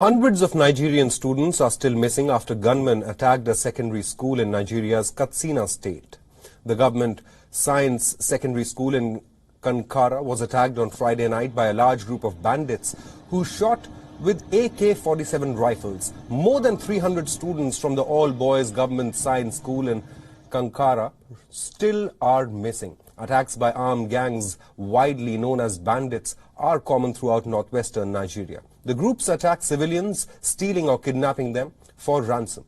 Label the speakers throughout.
Speaker 1: Hundreds of Nigerian students are still missing after gunmen attacked a secondary school in Nigeria's Katsina state. The government science secondary school in Kankara was attacked on Friday night by a large group of bandits who shot with AK-47 rifles. More than 300 students from the all-boys government science school in Kankara still are missing. Attacks by armed gangs, widely known as bandits, are common throughout northwestern Nigeria. The groups attack civilians, stealing or kidnapping them for ransom.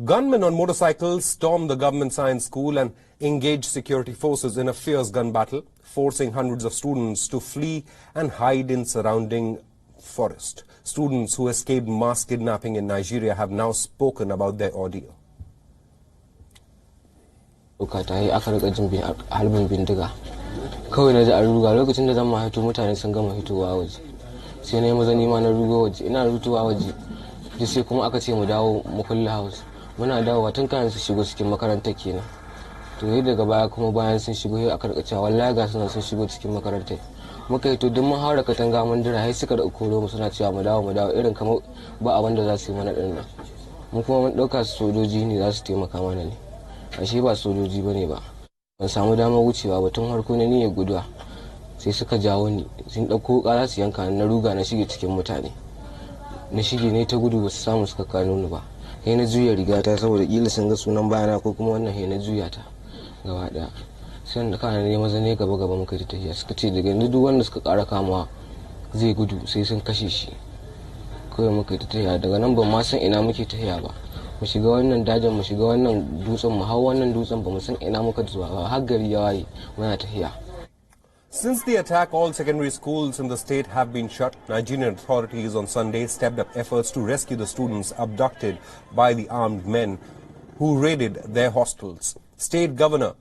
Speaker 1: Gunmen on motorcycles stormed the government science school and engaged security forces in a fierce gun battle, forcing hundreds of students to flee and hide in surrounding forest. Students who escaped mass kidnapping in Nigeria have now spoken about their ordeal.
Speaker 2: aka rika jin halbin bindiga kawai na ji a ruga lokacin da zan ma hito mutane sun gama hitowa waje sai na yi maza nima na rugo waje ina rutuwa waje da sai kuma aka ce mu dawo mu kulle house muna dawowa tun kan su shigo cikin makarantar kenan to sai daga baya kuma bayan sun shigo sai aka rika cewa wallahi ga sun shigo cikin makarantar muka yi to duk mun haura katanga mun dira sai suka da koro mu suna cewa mu dawo irin kamar ba abin da za su yi mana din nan mun kuma mun dauka sojoji ne za su taimaka mana ne ashe ba sojoji bane ba ban samu damar wucewa ba tun harko ne ya guduwa sai suka jawo ni sun dauko kara su yanka na ruga na shige cikin mutane na shige ne ta gudu ba su samu suka kano ni ba sai na juya riga ta saboda kila sun ga sunan bayana ko kuma wannan sai na juya ta gaba daya sai da kana ne maza ne gaba muka ta tafiya suka ce daga duk wanda suka kara kamawa zai gudu sai sun kashe shi kawai muka ta tafiya daga nan ban ma san ina muke tafiya ba mu shiga wannan dajin mu shiga wannan dutsen mu hau wannan dutsen ba mu san ina muka zuwa ba har gari ya waye muna tafiya.
Speaker 1: Since the attack, all secondary schools in the state have been shut. Nigerian authorities on Sunday stepped up efforts to rescue the students abducted by the armed men who raided their hostels. State Governor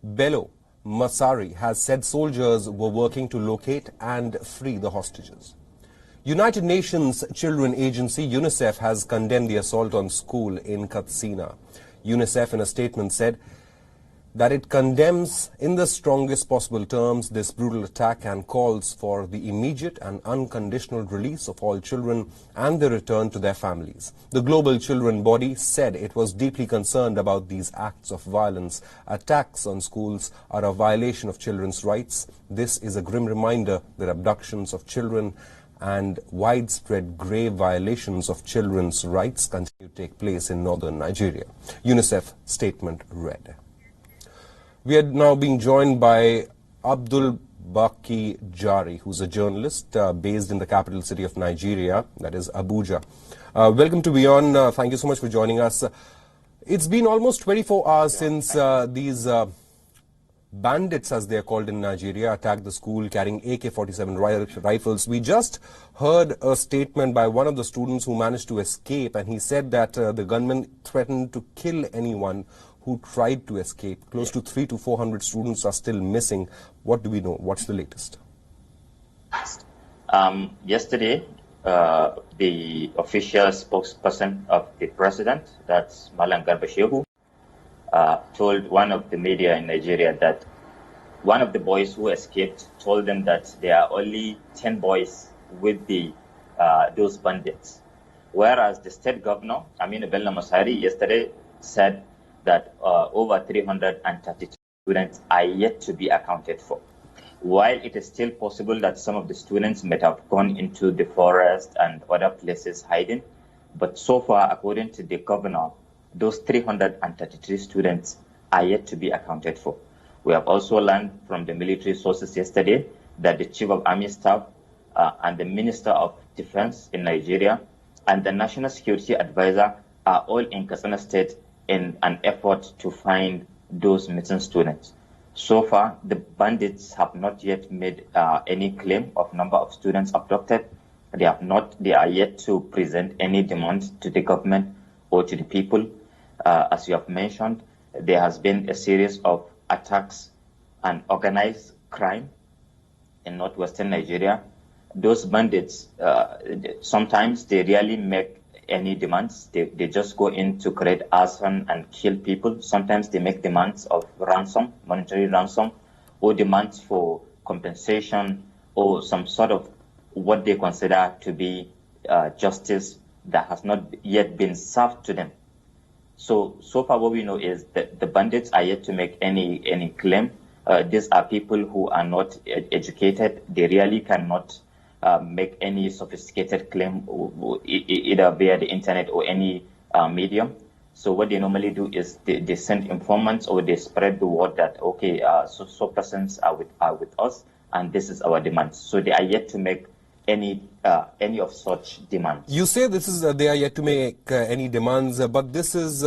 Speaker 1: Bello Masari has said soldiers were working to locate and free the hostages. United Nations Children Agency UNICEF has condemned the assault on school in Katsina. UNICEF in a statement said that it condemns in the strongest possible terms this brutal attack and calls for the immediate and unconditional release of all children and their return to their families. The global children body said it was deeply concerned about these acts of violence. Attacks on schools are a violation of children's rights. This is a grim reminder that abductions of children and widespread grave violations of children's rights continue to take place in northern Nigeria. UNICEF statement read. We are now being joined by Abdul Baki Jari, who's a journalist based in the capital city of Nigeria, that is Abuja. Welcome to Beyond. Thank you so much for joining us. It's been almost 24 hours since these bandits, as they are called in Nigeria, attacked the school carrying AK-47 rifles. We just heard a statement by one of the students who managed to escape, and he said that the gunmen threatened to kill anyone who tried to escape. Close to 300 to 400 students are still missing. What do we know? What's the latest?
Speaker 3: Yesterday, the official spokesperson of the president, that's Malam Garba Shehu, told one of the media in Nigeria that one of the boys who escaped told them that there are only 10 boys with those bandits. Whereas the state governor, Aminu Bello Masari, yesterday said that over 332 students are yet to be accounted for. While it is still possible that some of the students might have gone into the forest and other places hiding, but so far, according to the governor, those 333 students are yet to be accounted for. We have also learned from the military sources yesterday that the Chief of Army Staff and the Minister of Defense in Nigeria and the National Security Advisor are all in Katsina State in an effort to find those missing students. So far, the bandits have not yet made any claim of number of students abducted. They are yet to present any demand to the government or to the people. As you have mentioned, there has been a series of attacks and organized crime in northwestern Nigeria. Those bandits, sometimes they really make any demands. They just go in to create arson and kill people. Sometimes they make demands of ransom, monetary ransom, or demands for compensation or some sort of what they consider to be justice that has not yet been served to them. So far what we know is that the bandits are yet to make any claim. These are people who are not educated. They really cannot make any sophisticated claim either via the internet or any medium. So what they normally do is they send informants or they spread the word that, okay, so persons are with us and this is our demands. So they are yet to make any of such demands.
Speaker 1: You say this is they are yet to make any demands, but this is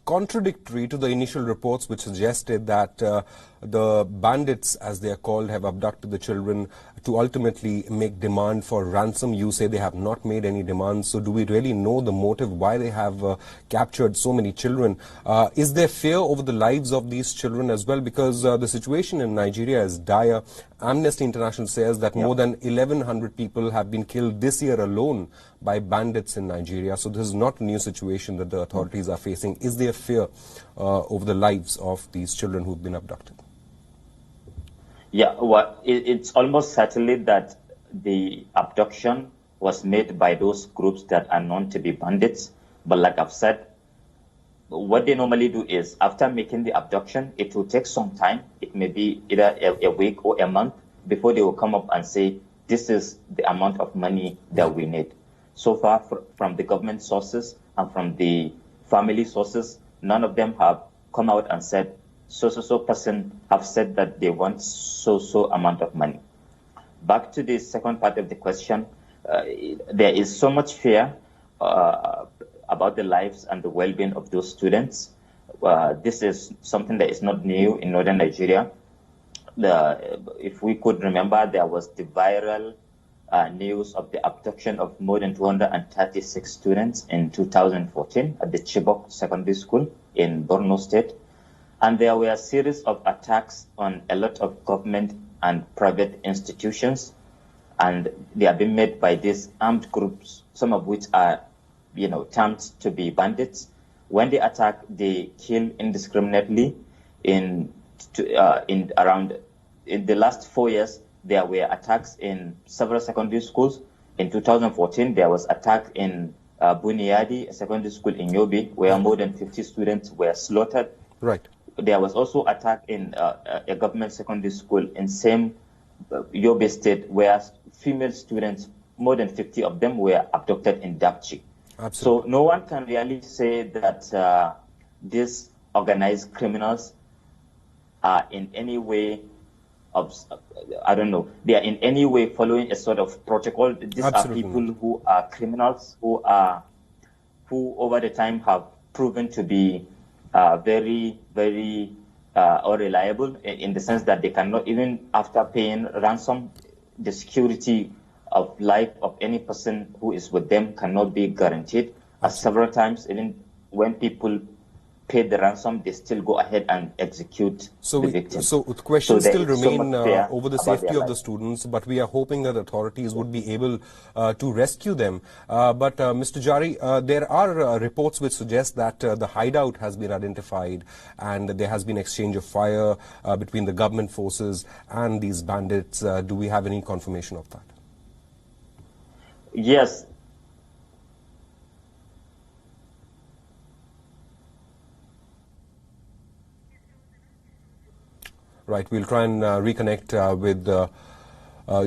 Speaker 1: contradictory to the initial reports which suggested that the bandits, as they are called, have abducted the children to ultimately make demand for ransom. You say they have not made any demands. So do we really know the motive why they have captured so many children? Is there fear over the lives of these children as well? Because the situation in Nigeria is dire. Amnesty International says that more than 1,100 people have been killed this year alone by bandits in Nigeria. So this is not a new situation that the authorities are facing. Is there fear over the lives of these children who've been abducted?
Speaker 3: Yeah, well, it's almost certainly that the abduction was made by those groups that are known to be bandits. But like I've said, what they normally do is after making the abduction, it will take some time. It may be either a week or a month before they will come up and say, this is the amount of money that we need. So far from the government sources and from the family sources, none of them have come out and said, so person have said that they want so amount of money. Back to the second part of the question, there is so much fear about the lives and the well-being of those students. This is something that is not new in northern Nigeria. If we could remember, there was the viral news of the abduction of more than 236 students in 2014 at the Chibok Secondary School in Borno State. And there were a series of attacks on a lot of government and private institutions, and they are being made by these armed groups, some of which are, termed to be bandits. When they attack, they kill indiscriminately. In the last 4 years, there were attacks in several secondary schools. In 2014, there was attack in Buniyadi, a secondary school in Yobe, where more than 50 students were slaughtered.
Speaker 1: Right.
Speaker 3: There was also attack in a government secondary school in same Yobe state, where female students, more than 50 of them, were abducted in Dapchi.
Speaker 1: Absolutely.
Speaker 3: So no one can really say that these organized criminals are in any way they are in any way following a sort of protocol. These
Speaker 1: Absolutely.
Speaker 3: are people who are criminals, who over the time have proven to be very unreliable in the sense that they cannot, even after paying ransom, the security of life of any person who is with them cannot be guaranteed. As several times, even when people pay the ransom, they still go ahead and execute the victims.
Speaker 1: So questions still
Speaker 3: there is so
Speaker 1: remain
Speaker 3: much
Speaker 1: over the
Speaker 3: fear
Speaker 1: safety of the students, but we are hoping that authorities would be able to rescue them. But Mr. Jari, there are reports which suggest that the hideout has been identified and there has been exchange of fire between the government forces and these bandits. Do we have any confirmation of that?
Speaker 3: Yes.
Speaker 1: Right, we'll try and reconnect with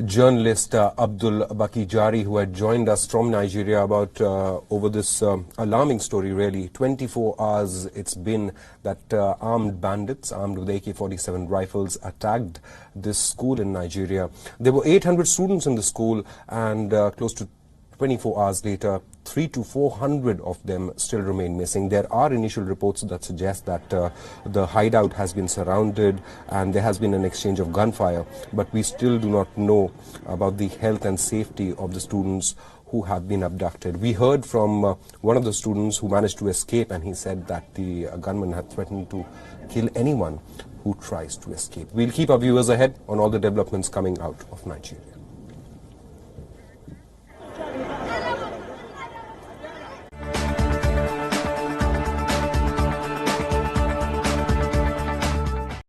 Speaker 1: journalist Abdul Baki Jari, who had joined us from Nigeria about over this alarming story, really. 24 hours it's been that armed bandits, armed with AK-47 rifles, attacked this school in Nigeria. There were 800 students in the school, and close to 24 hours later, 300 to 400 of them still remain missing. There are initial reports that suggest that the hideout has been surrounded and there has been an exchange of gunfire, but we still do not know about the health and safety of the students who have been abducted. We heard from one of the students who managed to escape, and he said that the gunman had threatened to kill anyone who tries to escape. We'll keep our viewers ahead on all the developments coming out of Nigeria.